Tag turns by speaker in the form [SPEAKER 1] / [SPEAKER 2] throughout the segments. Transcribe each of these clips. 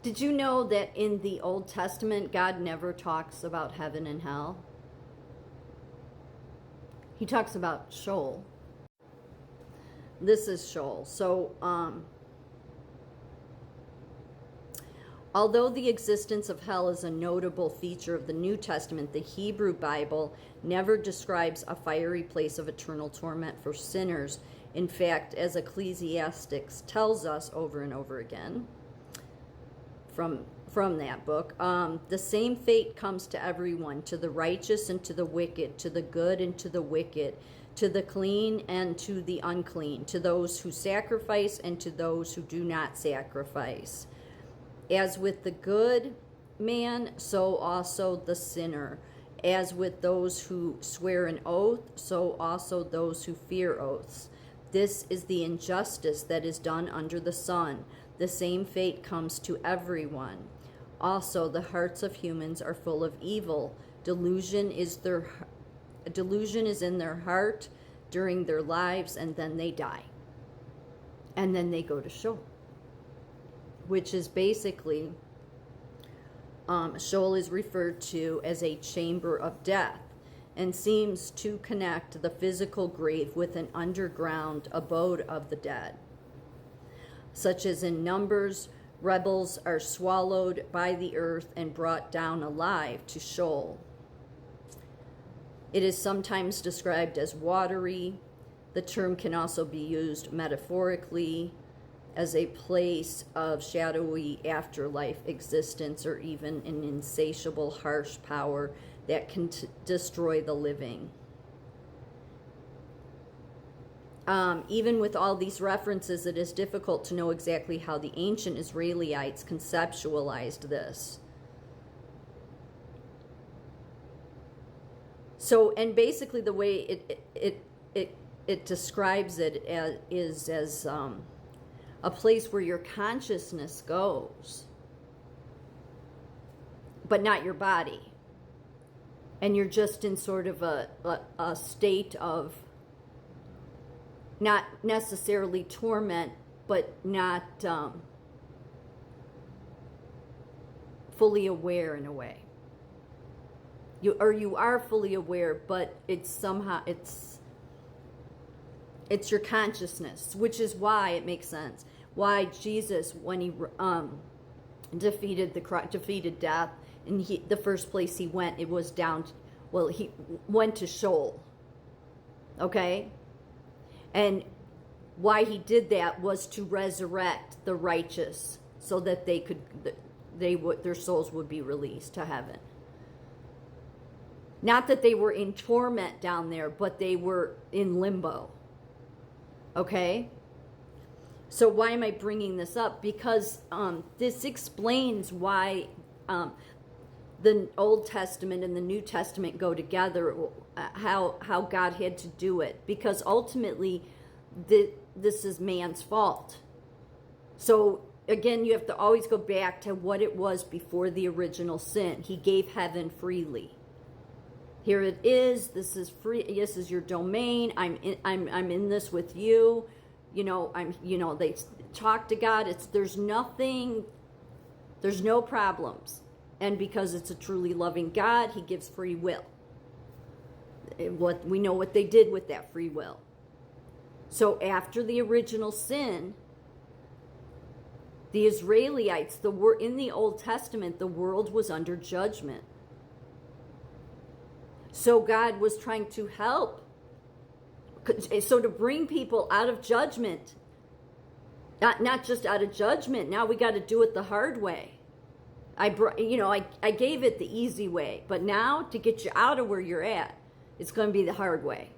[SPEAKER 1] Did you know that in the Old Testament, God never talks about heaven and hell? He talks about Sheol. This is Sheol. So, although the existence of hell is a notable feature of the New Testament, the Hebrew Bible never describes a fiery place of eternal torment for sinners. In fact, as Ecclesiastes tells us over and over again from that book, the same fate comes to everyone, to the righteous and to the wicked, to the good and to the wicked, to the clean and to the unclean, to those who sacrifice and to those who do not sacrifice. As with the good man, so also the sinner. As with those who swear an oath, so also those who fear oaths. This is the injustice that is done under the sun. The same fate comes to everyone. Also, the hearts of humans are full of evil. Delusion is in their heart during their lives, and then they die. And then they go to Sheol, which is basically, Sheol is referred to as a chamber of death and seems to connect the physical grave with an underground abode of the dead. Such as in Numbers, rebels are swallowed by the earth and brought down alive to Sheol. It is sometimes described as watery. The term can also be used metaphorically as a place of shadowy afterlife existence, or even an insatiable, harsh power that can destroy the living. Even with all these references, it is difficult to know exactly how the ancient Israelites conceptualized this. So, and basically the way it describes it is as a place where your consciousness goes, but not your body. And you're just in sort of a state of not necessarily torment, but not fully aware in a way. You are fully aware, but it's somehow it's your consciousness, which is why it makes sense why Jesus, when he defeated death, and the first place he went, it was he went to Sheol. Okay? And why he did that was to resurrect the righteous, so that their souls would be released to heaven. Not that they were in torment down there, but they were in limbo. Okay? So why am I bringing this up? Because this explains why the Old Testament and the New Testament go together, how God had to do it. Because ultimately, this is man's fault. So again, you have to always go back to what it was before the original sin. He gave heaven freely. Here it is. This is free. This is your domain. I'm in this with you. They talk to God. There's no problems. And because it's a truly loving God, he gives free will. We know what they did with that free will. So after the original sin, the Israelites, in the Old Testament, the world was under judgment. So God was trying to help. So to bring people out of judgment, not just out of judgment, now we got to do it the hard way. I gave it the easy way, but now to get you out of where you're at, it's going to be the hard way.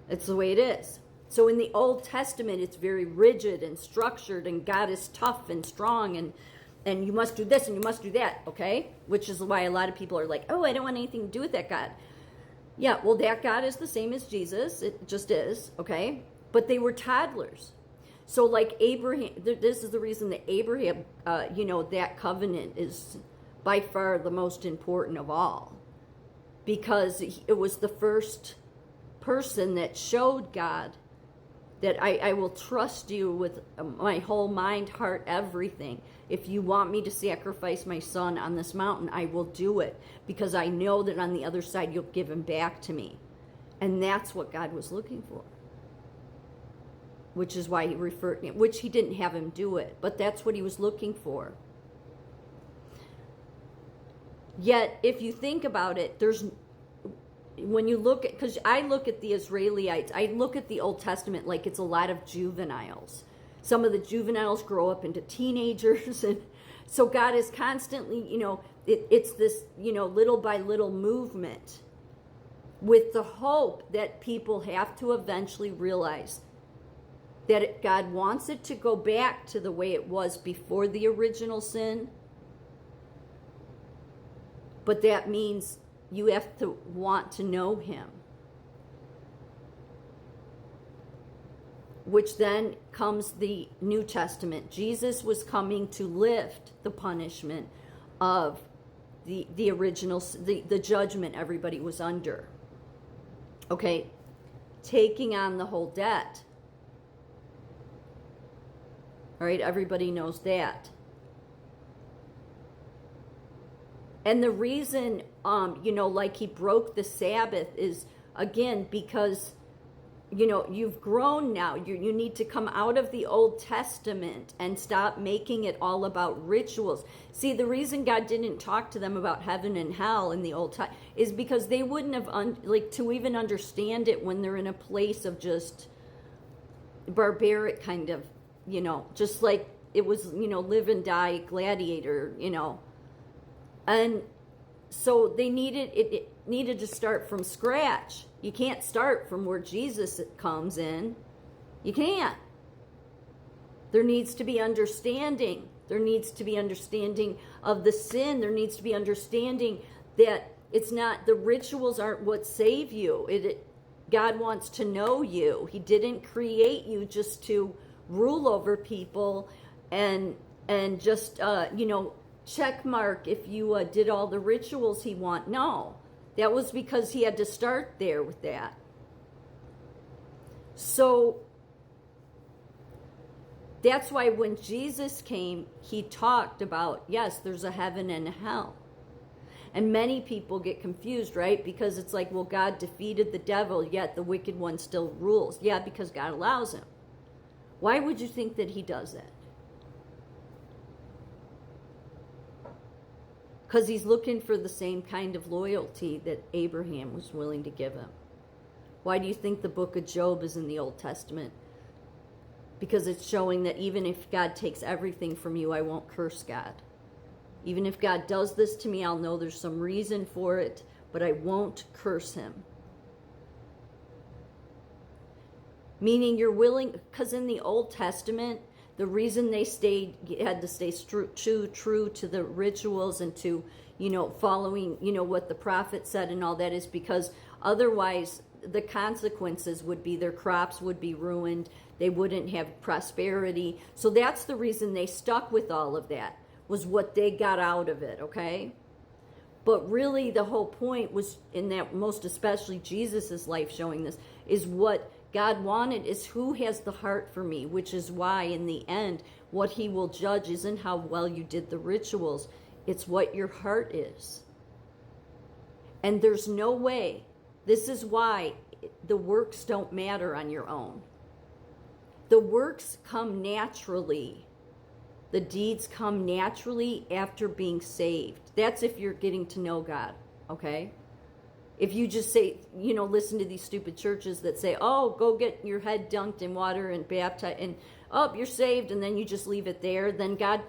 [SPEAKER 1] It's the way it is. So in the Old Testament, it's very rigid and structured, and God is tough and strong, and you must do this and you must do that, okay? Which is why a lot of people are like, oh, I don't want anything to do with that God. Yeah, well, that God is the same as Jesus. It just is, okay? But they were toddlers. So like Abraham, this is the reason that Abraham, that covenant is by far the most important of all. Because it was the first person that showed God that I will trust you with my whole mind, heart, everything. If you want me to sacrifice my son on this mountain, I will do it, because I know that on the other side you'll give him back to me. And that's what God was looking for. Which is why he which he didn't have him do it, but that's what he was looking for. Yet, if you think about it, when you look at, because I look at the Israelites, I look at the Old Testament like it's a lot of juveniles. Some of the juveniles grow up into teenagers, and so God is constantly, it's this, little by little movement, with the hope that people have to eventually realize that God wants it to go back to the way it was before the original sin. But that means you have to want to know him. Which then comes the New Testament. Jesus was coming to lift the punishment of the original, the judgment everybody was under. Okay? Taking on the whole debt. All right, everybody knows that. And the reason, like he broke the Sabbath is, again, because, you've grown now. You need to come out of the Old Testament and stop making it all about rituals. See, the reason God didn't talk to them about heaven and hell in the Old Testament is because they wouldn't have, to even understand it when they're in a place of just barbaric kind of, just like it was, live and die gladiator, And so they it needed to start from scratch. You can't start from where Jesus comes in. You can't. There needs to be understanding. There needs to be understanding of the sin. There needs to be understanding that it's not, the rituals aren't what save you. God wants to know you. He didn't create you just to rule over people and just, check mark if you did all the rituals he want. No, that was because he had to start there with that. So that's why when Jesus came, he talked about, yes, there's a heaven and a hell. And many people get confused, right? Because it's like, well, God defeated the devil, yet the wicked one still rules. Yeah, because God allows him. Why would you think that he does that? Because he's looking for the same kind of loyalty that Abraham was willing to give him. Why do you think the book of Job is in the Old Testament? Because it's showing that even if God takes everything from you, I won't curse God. Even if God does this to me, I'll know there's some reason for it, but I won't curse him. Meaning you're willing, because in the Old Testament, the reason they had to stay true to the rituals and to, following, what the prophet said and all that is because otherwise the consequences would be their crops would be ruined. They wouldn't have prosperity. So that's the reason they stuck with all of that, was what they got out of it, okay? But really the whole point was, in that most especially Jesus's life showing this, is what God wanted is who has the heart for me, which is why in the end, what he will judge isn't how well you did the rituals. It's what your heart is. And there's no way. This is why the works don't matter on your own. The works come naturally. The deeds come naturally after being saved. That's if you're getting to know God, okay? If you just say, listen to these stupid churches that say, oh, go get your head dunked in water and baptized, and you're saved, and then you just leave it there, then God,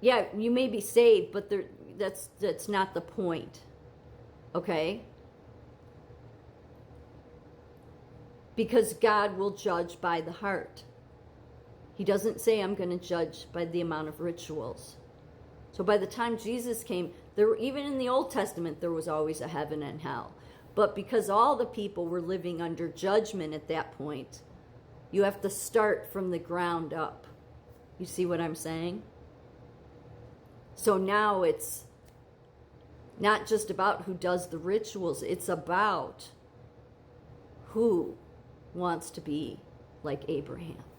[SPEAKER 1] yeah, you may be saved, but that's not the point, okay? Because God will judge by the heart. He doesn't say, I'm going to judge by the amount of rituals. So by the time Jesus came, even in the Old Testament, there was always a heaven and hell. But because all the people were living under judgment at that point, you have to start from the ground up. You see what I'm saying? So now it's not just about who does the rituals. It's about who wants to be like Abraham.